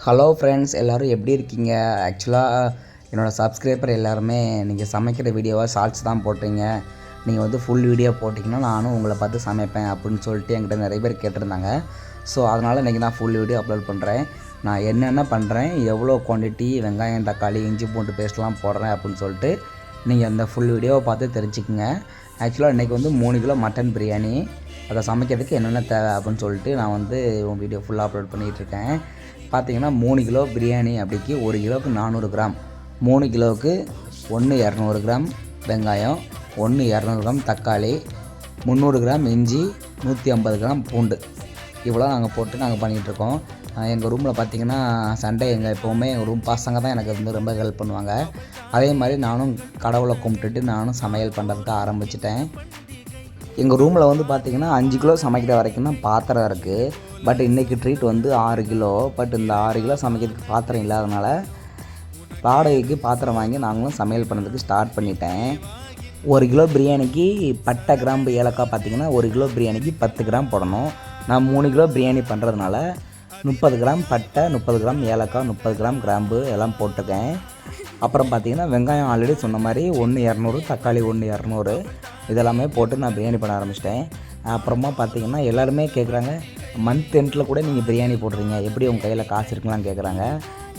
Hello friends, எல்லோரும் எப்படி இருக்கீங்க? ஆக்சுவலாக என்னோடய சப்ஸ்கிரைபர் எல்லாருமே நீங்கள் சமைக்கிற வீடியோவாக ஷார்ட்ஸ் தான் போட்டீங்க, நீங்கள் வந்து ஃபுல் வீடியோ போட்டிங்கன்னா நானும் உங்களை பார்த்து சமைப்பேன் அப்படின்னு சொல்லிட்டு என்கிட்ட நிறைய பேர் கேட்டிருந்தாங்க. ஸோ அதனால் இன்றைக்கி நான் ஃபுல் வீடியோ அப்லோட் பண்ணுறேன். நான் என்னென்ன பண்ணுறேன், எவ்வளோ குவான்டிட்டி வெங்காயம், தக்காளி, இஞ்சி பூண்டு பேஸ்ட்லாம் போடுறேன் அப்படின்னு சொல்லிட்டு நீங்கள் அந்த ஃபுல் வீடியோவை பார்த்து தெரிஞ்சுக்குங்க. ஆக்சுவலாக இன்றைக்கி வந்து 3 கிலோ மட்டன் பிரியாணி, அதை சமைக்கிறதுக்கு என்னென்ன தேவை அப்படின்னு சொல்லிட்டு நான் வந்து வீடியோ ஃபுல்லாக அப்லோட் பண்ணிகிட்ருக்கேன். பார்த்தீங்கன்னா 3 கிலோ பிரியாணி அப்படிக்கு 1 கிலோவுக்கு 400 கிராம், 3 கிலோவுக்கு 200 கிராம் வெங்காயம், 200 கிராம் தக்காளி, 300 கிராம் இஞ்சி, 150 கிராம் பூண்டு, இவ்வளோ நாங்கள் போட்டு நாங்கள் பண்ணிகிட்ருக்கோம். எங்கள் ரூமில் பார்த்திங்கன்னா சண்டே எப்போவுமே எங்கள் ரூம் பசங்க தான் எனக்கு வந்து ரொம்ப ஹெல்ப் பண்ணுவாங்க. அதே மாதிரி நானும் கடவுளை கும்பிட்டுட்டு நானும் சமையல் பண்ணுறதுக்கு ஆரம்பிச்சிட்டேன். எங்கள் ரூமில் வந்து பார்த்திங்கன்னா 5 கிலோ சமைக்கிற வரைக்கும் தான் பாத்திரம் இருக்குது. பட் இன்றைக்கி ட்ரீட் வந்து 6 கிலோ. பட் இந்த 6 கிலோ சமைக்கிறதுக்கு பாத்திரம் இல்லாதனால வாடகைக்கு பாத்திரம் வாங்கி நாங்களும் சமையல் பண்ணுறதுக்கு ஸ்டார்ட் பண்ணிட்டேன். 1 கிலோ பிரியாணிக்கு பட்டை, கிராம்பு, ஏலக்காய் பார்த்திங்கன்னா 1 கிலோ பிரியாணிக்கு 10 கிராம் போடணும். நான் 3 கிலோ பிரியாணி பண்ணுறதுனால 30 கிராம் பட்டை, 30 கிராம் ஏலக்காய், 30 கிராம் கிராம்பு எல்லாம் போட்டிருக்கேன். அப்புறம் பார்த்திங்கன்னா வெங்காயம் ஆல்ரெடி சொன்ன மாதிரி 200, தக்காளி 200 இதெல்லாமே போட்டு நான் பிரியாணி பண்ண ஆரம்பிச்சிட்டேன். அப்புறமா பார்த்திங்கன்னா எல்லாருமே கேட்குறாங்க, மந்த் எண்டில் கூட நீங்கள் பிரியாணி போடுறீங்க, எப்படி உங்கள் கையில் காசு இருக்குலான்னு கேட்குறாங்க.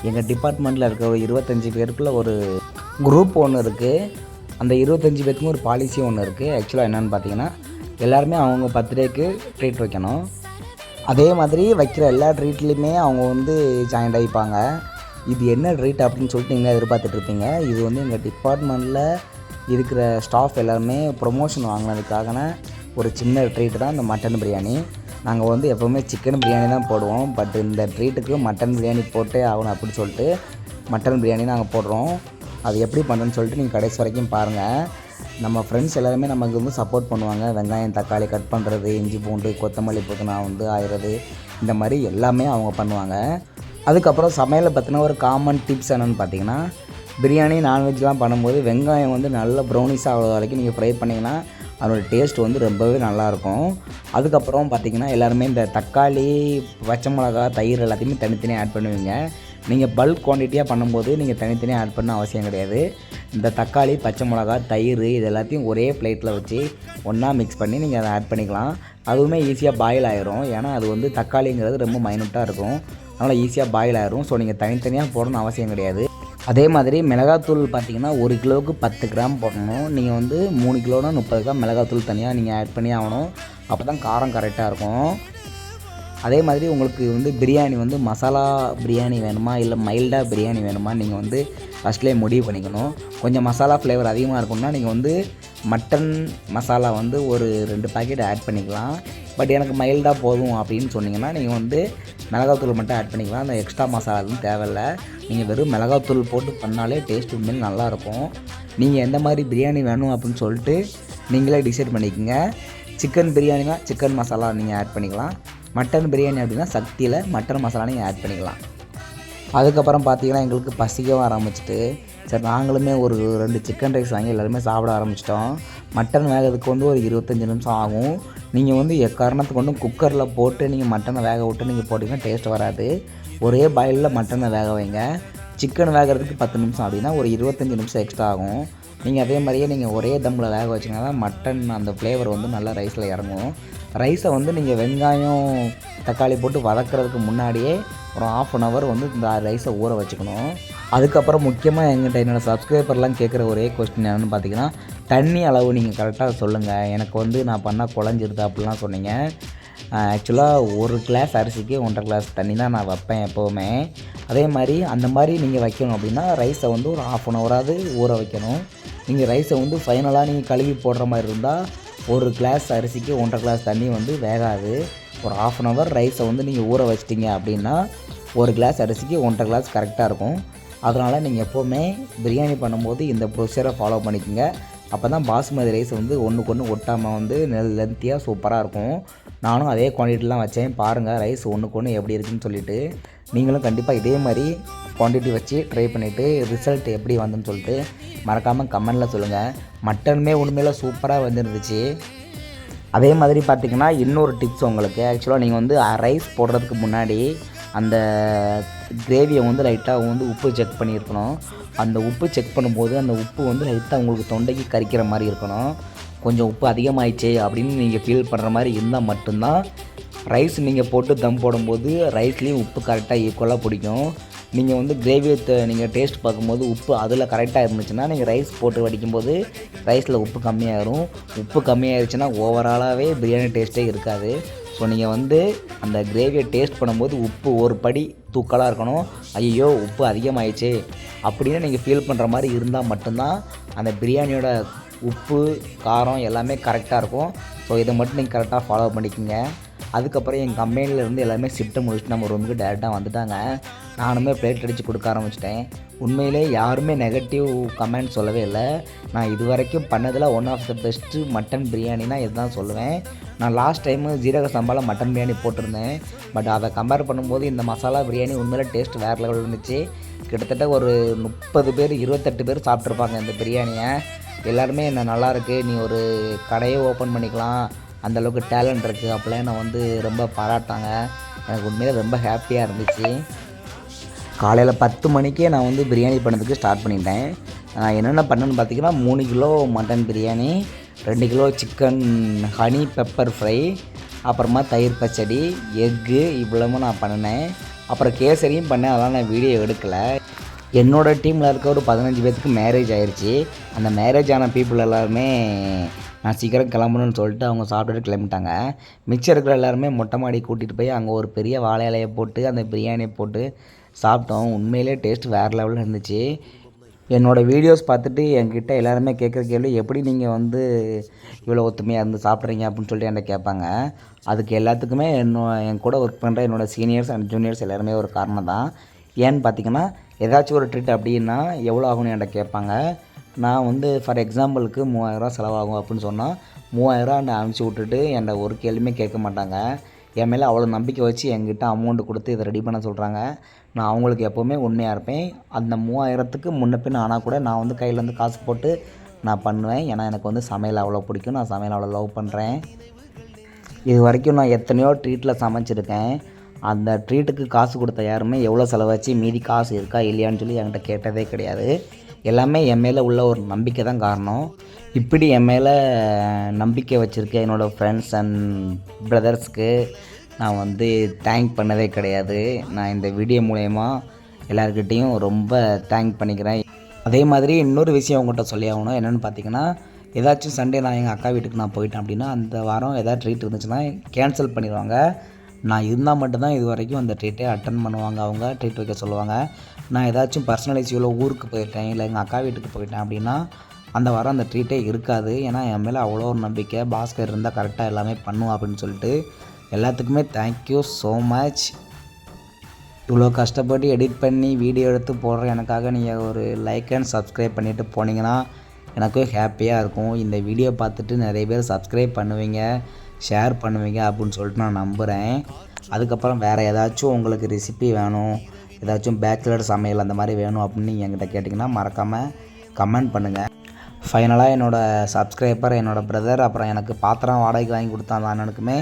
எங்கள் டிபார்ட்மெண்ட்டில் இருக்க ஒரு 25 பேருக்குள்ள ஒரு குரூப் ஒன்று இருக்குது. அந்த 25 பேருக்கும் ஒரு பாலிசி ஒன்று இருக்குது. ஆக்சுவலாக என்னென்னு பார்த்தீங்கன்னா எல்லாருமே அவங்க பர்த்டேக்கு ட்ரீட் வைக்கணும். அதே மாதிரி வைக்கிற எல்லா ட்ரீட்லேயுமே அவங்க வந்து ஜாயின்ட் ஆகிப்பாங்க. இது என்ன ட்ரீட் அப்படின்னு சொல்லிட்டு நீங்கள் எதிர்பார்த்துட்ருப்பீங்க. இது வந்து எங்கள் டிபார்ட்மெண்ட்டில் இருக்கிற ஸ்டாஃப் எல்லாருமே ப்ரொமோஷன் வாங்கினதுக்காக ஒரு சின்ன ட்ரீட் தான் இந்த மட்டன் பிரியாணி. நாங்கள் வந்து எப்போவுமே சிக்கன் பிரியாணி தான் போடுவோம். பட் இந்த ட்ரீட்டுக்கு மட்டன் பிரியாணி போட்டே ஆகணும் அப்படின்னு சொல்லிட்டு மட்டன் பிரியாணி நாங்கள் போடுறோம். அது எப்படி பண்ணுறேன்னு சொல்லிட்டு நீங்கள் கடைசி வரைக்கும் பாருங்கள். நம்ம ஃப்ரெண்ட்ஸ் எல்லாருமே நமக்கு வந்து சப்போர்ட் பண்ணுவாங்க. வெங்காயம், தக்காளி கட் பண்ணுறது, இஞ்சி பூண்டு, கொத்தமல்லி புதினா வந்து ஆயிறது, இந்த மாதிரி எல்லாமே அவங்க பண்ணுவாங்க. அதுக்கப்புறம் சமையலை பற்றின ஒரு காமன் டிப்ஸ் என்னென்னு பார்த்தீங்கன்னா, பிரியாணி, நான்வெஜ்லாம் பண்ணும்போது வெங்காயம் வந்து நல்ல ப்ரௌனிஸ் ஆகிற வரைக்கும் நீங்கள் ஃப்ரை பண்ணிங்கன்னா அதோட டேஸ்ட் வந்து ரொம்பவே நல்லாயிருக்கும். அதுக்கப்புறம் பார்த்திங்கன்னா எல்லாருமே இந்த தக்காளி, பச்சை மிளகா, தயிர் எல்லாத்தையுமே தனித்தனியாக ஆட் பண்ணுவீங்க. நீங்கள் பல்க் குவான்டிட்டியாக பண்ணும்போது நீங்கள் தனித்தனியாக ஆட் பண்ண அவசியம் கிடையாது. இந்த தக்காளி, பச்சை மிளகா, தயிர் இது எல்லாத்தையும் ஒரே பிளேட்டில் வச்சு ஒன்றா மிக்ஸ் பண்ணி நீங்கள் அதை ஆட் பண்ணிக்கலாம். அதுவுமே ஈஸியாக பாயில் ஆயிரும். ஏன்னா அது வந்து தக்காளிங்கிறது ரொம்ப மைனூட்டாக இருக்கும், அதனால் ஈஸியாக பாயில் ஆயிரும். ஸோ நீங்கள் தனித்தனியாக போடணும்னு அவசியம் கிடையாது. அதே மாதிரி மிளகாத்தூள் பார்த்திங்கன்னா 1 கிலோவுக்கு 10 கிராம் போடணும். நீங்கள் வந்து 3 கிலோனா 30 கிராம் மிளகாத்தூள் தனியாக நீங்கள் ஆட் பண்ணி ஆகணும். அப்போ தான் காரம் கரெக்டாக இருக்கும். அதே மாதிரி உங்களுக்கு வந்து பிரியாணி வந்து மசாலா பிரியாணி வேணுமா இல்லை மைல்டாக பிரியாணி வேணுமா நீங்கள் வந்து ஃபஸ்ட்லேயே முடிவு பண்ணிக்கணும். கொஞ்சம் மசாலா ஃப்ளேவர் அதிகமாக இருக்கும்னா நீங்கள் வந்து மட்டன் மசாலா வந்து ஒரு 2 பாக்கெட் ஆட் பண்ணிக்கலாம். பட் எனக்கு மைல்டாக போதும் அப்படின்னு சொன்னிங்கன்னா நீங்கள் வந்து மிளகாத்தூள் மட்டும் ஆட் பண்ணிக்கலாம். அந்த எக்ஸ்ட்ரா மசாலா எதுவும் தேவையில்லை. நீங்கள் வெறும் மிளகாத்தூள் போட்டு பண்ணாலே டேஸ்ட் உண்மையில் நல்லாயிருக்கும். நீங்கள் எந்த மாதிரி பிரியாணி வேணும் அப்படின்னு சொல்லிட்டு நீங்களே டிசைட் பண்ணிக்கோங்க. சிக்கன் பிரியாணினா சிக்கன் மசாலா நீங்கள் ஆட் பண்ணிக்கலாம். மட்டன் பிரியாணி அப்படின்னா சக்தியில் மட்டன் மசாலா நீங்கள் ஆட் பண்ணிக்கலாம். அதுக்கப்புறம் பார்த்திங்கன்னா எங்களுக்கு பசிக்கவும் ஆரம்பிச்சிட்டு சரி நாங்களுமே ஒரு 2 சிக்கன் ரைஸ் வாங்கி எல்லாருமே சாப்பிட ஆரம்பிச்சிட்டோம். மட்டன் வேகிறதுக்கு வந்து ஒரு 25 நிமிஷம் ஆகும். நீங்கள் வந்து எக்காரணத்துக்கு கொண்டு குக்கரில் போட்டு நீங்கள் மட்டனை வேக விட்டு நீங்கள் போட்டிங்கன்னா டேஸ்ட் வராது. ஒரே பாயிலில் மட்டனை வேக வைங்க. சிக்கன் வேகிறதுக்கு 10 நிமிஷம் அப்படின்னா ஒரு 25 நிமிஷம் எக்ஸ்ட்ரா ஆகும். நீங்கள் அதே மாதிரியே நீங்கள் ஒரே தம்மில் வேக வச்சிங்கன்னா தான் மட்டன் அந்த ஃப்ளேவர் வந்து நல்லா ரைஸில் இறங்கும். ரைஸை வந்து நீங்கள் வெங்காயம், தக்காளி போட்டு வதக்கிறதுக்கு முன்னாடியே ஒரு 1/2 hour வந்து இந்த ரைஸை ஊற வச்சுக்கணும். அதுக்கப்புறம் முக்கியமாக எங்கிட்ட என்னோடய சப்ஸ்கிரைபர்லாம் கேட்குற ஒரே கொஸ்டின் என்னென்னு பார்த்தீங்கன்னா, தண்ணி அளவு நீங்கள் கரெக்டாக சொல்லுங்கள், எனக்கு வந்து நான் பண்ணால் குழஞ்சிருது அப்படிலாம் சொன்னீங்க. ஆக்சுவலாக 1 கிளாஸ் அரிசிக்கு 1.5 கிளாஸ் தண்ணி தான் நான் வைப்பேன் எப்போவுமே. அதே மாதிரி அந்த மாதிரி நீங்கள் வைக்கணும் அப்படின்னா ரைஸை வந்து ஒரு 1/2 hour ஊற வைக்கணும். நீங்கள் ரைஸை வந்து ஃபைனலாக நீங்கள் கழுவி போடுற மாதிரி இருந்தால் 1 கிளாஸ் அரிசிக்கு 1.5 கிளாஸ் தண்ணி வந்து வேகாது. ஒரு 1/2 hour ரைஸை வந்து நீங்கள் ஊற வச்சிட்டிங்க அப்படின்னா 1 கிளாஸ் அரிசிக்கு 1.5 கிளாஸ் கரெக்டாக இருக்கும். அதனால் நீங்கள் எப்போவுமே பிரியாணி பண்ணும்போது இந்த ப்ரொசீஜரை ஃபாலோ பண்ணிக்கோங்க. அப்போ தான் பாசுமதி ரைஸ் வந்து ஒன்றுக்கு ஒன்று ஒட்டாமல் வந்து லென்த்தியாக சூப்பராக இருக்கும். நானும் அதே குவான்டிட்டிலாம் வச்சேன். பாருங்கள் ரைஸ் ஒன்றுக்கு ஒன்று எப்படி இருக்குதுன்னு சொல்லிவிட்டு நீங்களும் கண்டிப்பாக இதே மாதிரி குவான்டிட்டி வச்சு ட்ரை பண்ணிவிட்டு ரிசல்ட் எப்படி வந்துன்னு சொல்லிட்டு மறக்காமல் கமெண்டில் சொல்லுங்கள். மட்டனுமே உண்மையில் சூப்பராக வந்துருந்துச்சு. அதே மாதிரி பார்த்திங்கன்னா இன்னொரு டிப்ஸ் உங்களுக்கு. ஆக்சுவலாக நீங்கள் வந்து ரைஸ் போடுறதுக்கு முன்னாடி அந்த கிரேவியை வந்து லைட்டாக வந்து உப்பு செக் பண்ணியிருக்கணும். அந்த உப்பு செக் பண்ணும்போது அந்த உப்பு வந்து லைட்டாக உங்களுக்கு தொண்டைக்கு கரிக்கிற மாதிரி இருக்கணும். கொஞ்சம் உப்பு அதிகமாகிடுச்சே அப்படின்னு நீங்கள் ஃபீல் பண்ணுற மாதிரி இருந்தால் மட்டும்தான் ரைஸ் நீங்கள் போட்டு தம் போடும்போது ரைஸ்லேயும் உப்பு கரெக்டாக ஈக்குவலாக பிடிக்கும். நீங்கள் வந்து கிரேவியை நீங்கள் டேஸ்ட் பார்க்கும்போது உப்பு அதில் கரெக்டாக இருந்துச்சுன்னா நீங்கள் ரைஸ் போட்டு வடிக்கும்போது ரைஸில் உப்பு கம்மியாகிடும். உப்பு கம்மியாகிடுச்சுன்னா ஓவராலாகவே பிரியாணி டேஸ்ட்டே இருக்காது. ஸோ நீங்கள் வந்து அந்த கிரேவியை டேஸ்ட் பண்ணும்போது உப்பு ஒரு படி தூக்கலாக இருக்கணும். ஐயோ உப்பு அதிகமாகிடுச்சே அப்படின்னு நீங்கள் ஃபீல் பண்ணுற மாதிரி இருந்தால் மட்டும்தான் அந்த பிரியாணியோட உப்பு காரம் எல்லாமே கரெக்டாக இருக்கும். ஸோ இதை மட்டும் நீங்கள் கரெக்டாக ஃபாலோ பண்ணிக்கோங்க. அதுக்கப்புறம் எங்கள் கம்பெனிலேருந்து எல்லாமே ஷிஃப்ட்டை முடிச்சுட்டு நம்ம ரூமுக்கு டேரெக்டாக வந்துட்டாங்க. நானுமே பிளேட் அடித்து கொடுக்க ஆரம்பிச்சிட்டேன். உண்மையிலே யாருமே நெகட்டிவ் கமெண்ட் சொல்லவே இல்லை. நான் இது வரைக்கும் பண்ணதில் one of the best mutton பிரியாணினா இதுதான் சொல்லுவேன். நான் லாஸ்ட் டைமு ஜீரக சம்பாவில் மட்டன் பிரியாணி போட்டிருந்தேன். பட் அதை கம்பேர் பண்ணும்போது இந்த மசாலா பிரியாணி உண்மையிலே டேஸ்ட் வேறு லெவலில் இருந்துச்சு. கிட்டத்தட்ட ஒரு 30 பேர் 28 பேர் சாப்பிட்ருப்பாங்க இந்த பிரியாணியை. எல்லாருமே என்ன நல்லாயிருக்கு, நீ ஒரு கடையை ஓப்பன் பண்ணிக்கலாம், அந்தளவுக்கு டேலண்ட் இருக்குது அப்படிலாம் என்னை வந்து ரொம்ப பாராட்டாங்க. எனக்கு உண்மையிலே ரொம்ப ஹாப்பியாக இருந்துச்சு. காலையில் 10 மணிக்கே நான் வந்து பிரியாணி பண்ணதுக்கு ஸ்டார்ட் பண்ணிட்டேன். நான் என்னென்ன பண்ணேன்னு பார்த்தீங்கன்னா 3 kilo mutton biryani, 2 kilo chicken honey pepper fry, அப்புறமா தயிர் பச்சடி, எக்கு இவ்வளவும் நான் பண்ணினேன். அப்புறம் கேசரியும் பண்ணேன். அதெல்லாம் நான் வீடியோ எடுக்கலை. என்னோடய டீமில் இருக்க ஒரு 15 பேர்த்துக்கு மேரேஜ் ஆயிடுச்சு. அந்த மேரேஜ் ஆன பீப்புள் எல்லாருமே நான் சீக்கிரம் கிளம்பணுன்னு சொல்லிட்டு அவங்க சாப்பிட்டுட்டு கிளம்பிட்டாங்க. மிச்சம் இருக்கிற எல்லாருமே மொட்டை மாடி கூட்டிகிட்டு போய் அங்கே ஒரு பெரிய வாழை இலையை போட்டு அந்த பிரியாணியை போட்டு சாப்பிட்டோம். உண்மையிலே டேஸ்ட் வேறு லெவலில் இருந்துச்சு. என்னோடய வீடியோஸ் பார்த்துட்டு என்கிட்ட எல்லாருமே கேட்குற கேள்வி, எப்படி நீங்கள் வந்து இவ்வளோ ஒத்துமையாக இருந்து சாப்பிட்றீங்க அப்படின்னு சொல்லிட்டு என்கிட்ட கேட்பாங்க. அதுக்கு எல்லாத்துக்குமே என் கூட ஒர்க் பண்ணுற என்னோடய சீனியர்ஸ் அண்ட் ஜூனியர்ஸ் எல்லாருமே ஒரு காரணம் தான். ஏன்னு பார்த்தீங்கன்னா ஏதாச்சும் ஒரு ட்ரீட் அப்படின்னா எவ்வளோ ஆகும்னு என்கிட்ட கேட்பாங்க. நான் வந்து ஃபார் எக்ஸாம்பிளுக்கு 3000 செலவாகும் அப்படின்னு சொன்னால் 3000 நான் அனுப்பிச்சி விட்டுட்டு என்கிட்ட ஒரு கேள்வியுமே கேட்க மாட்டாங்க. என் மேலே அவ்வளோ நம்பிக்கை வச்சு என்கிட்ட அமௌண்ட்டு கொடுத்து இதை ரெடி பண்ண சொல்கிறாங்க. நான் அவங்களுக்கு எப்போவுமே உண்மையாக இருப்பேன். அந்த 3000த்துக்கு முன்ன பின்ன ஆனால் கூட நான் வந்து கையிலேருந்து காசு போட்டு நான் பண்ணுவேன். ஏன்னா எனக்கு வந்து சமையல் அவ்வளோ பிடிக்கும். நான் சமையல் அவ்வளோ லவ் பண்ணுறேன். இது வரைக்கும் நான் எத்தனையோ ட்ரீட்டில் சமைச்சிருக்கேன். அந்த ட்ரீட்டுக்கு காசு கொடுத்த யாருமே எவ்வளோ செலவாச்சு மீதி காசு இருக்கா இல்லையான்னு சொல்லி என்கிட்ட கேட்டதே கிடையாது. எல்லாமே என் மேலே உள்ள ஒரு நம்பிக்கை தான் காரணம். இப்படி என் மேலே நம்பிக்கை வச்சுருக்க என்னோடய ஃப்ரெண்ட்ஸ் அண்ட் பிரதர்ஸ்க்கு நான் வந்து தேங்க் பண்ணதே கிடையாது. நான் இந்த வீடியோ மூலயமா எல்லாருக்கிட்டேயும் ரொம்ப தேங்க் பண்ணிக்கிறேன். அதே மாதிரி இன்னொரு விஷயம் உங்கள்கிட்ட சொல்லி ஆகணும். என்னென்னு பார்த்தீங்கன்னா, ஏதாச்சும் சண்டே நான் எங்கள் அக்கா வீட்டுக்கு நான் போயிட்டேன் அப்படின்னா அந்த வாரம் எதாவது ட்ரீட் இருந்துச்சுன்னா கேன்சல் பண்ணிடுவாங்க. நான் இருந்தால் மட்டும்தான் இது வரைக்கும் அந்த ட்ரீட்டை அட்டன் பண்ணுவாங்க. அவங்க ட்ரீட் வைக்க சொல்லுவாங்க. நான் ஏதாச்சும் பர்சனல் இஷ்யூவில் ஊருக்கு போயிட்டேன் இல்லை எங்கள் அக்கா வீட்டுக்கு போயிட்டேன் அப்படின்னா அந்த வாரம் அந்த ட்ரீட்டே இருக்காது. ஏன்னா என் மேலே அவ்வளோ ஒரு நம்பிக்கை, பாஸ்கர் இருந்தால் கரெக்டாக எல்லாமே பண்ணுவோம் அப்படின்னு சொல்லிட்டு. எல்லாத்துக்குமே தேங்க்யூ ஸோ மச். இவ்வளோ கஷ்டப்பட்டு எடிட் பண்ணி வீடியோ எடுத்து போடுற எனக்காக நீங்கள் ஒரு லைக் அண்ட் சப்ஸ்கிரைப் பண்ணிவிட்டு போனீங்கன்னா எனக்கும் ஹாப்பியாக இருக்கும். இந்த வீடியோ பார்த்துட்டு நிறைய பேர் சப்ஸ்கிரைப் பண்ணுவீங்க, ஷேர் பண்ணுவீங்க அப்படின்னு சொல்லிட்டு நான் நம்புகிறேன். அதுக்கப்புறம் வேறு ஏதாச்சும் உங்களுக்கு ரெசிபி வேணும், ஏதாச்சும் பேச்சுலர் சமையல் அந்த மாதிரி வேணும் அப்படின்னு நீங்கள் என்கிட்ட கேட்டிங்கன்னா மறக்காமல் கமெண்ட் பண்ணுங்கள். ஃபைனலாக என்னோடய சப்ஸ்கிரைபர், என்னோடய பிரதர், அப்புறம் எனக்கு பாத்திரம் வாடகைக்கு வாங்கி கொடுத்த அந்த அண்ணனுக்குமே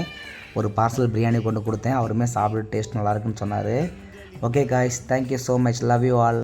ஒரு பார்சல் பிரியாணி கொண்டு கொடுத்தேன். அவருமே சாப்பிட்டு டேஸ்ட் நல்லாயிருக்குன்னு சொன்னார். Okay guys, thank you so much, love you all.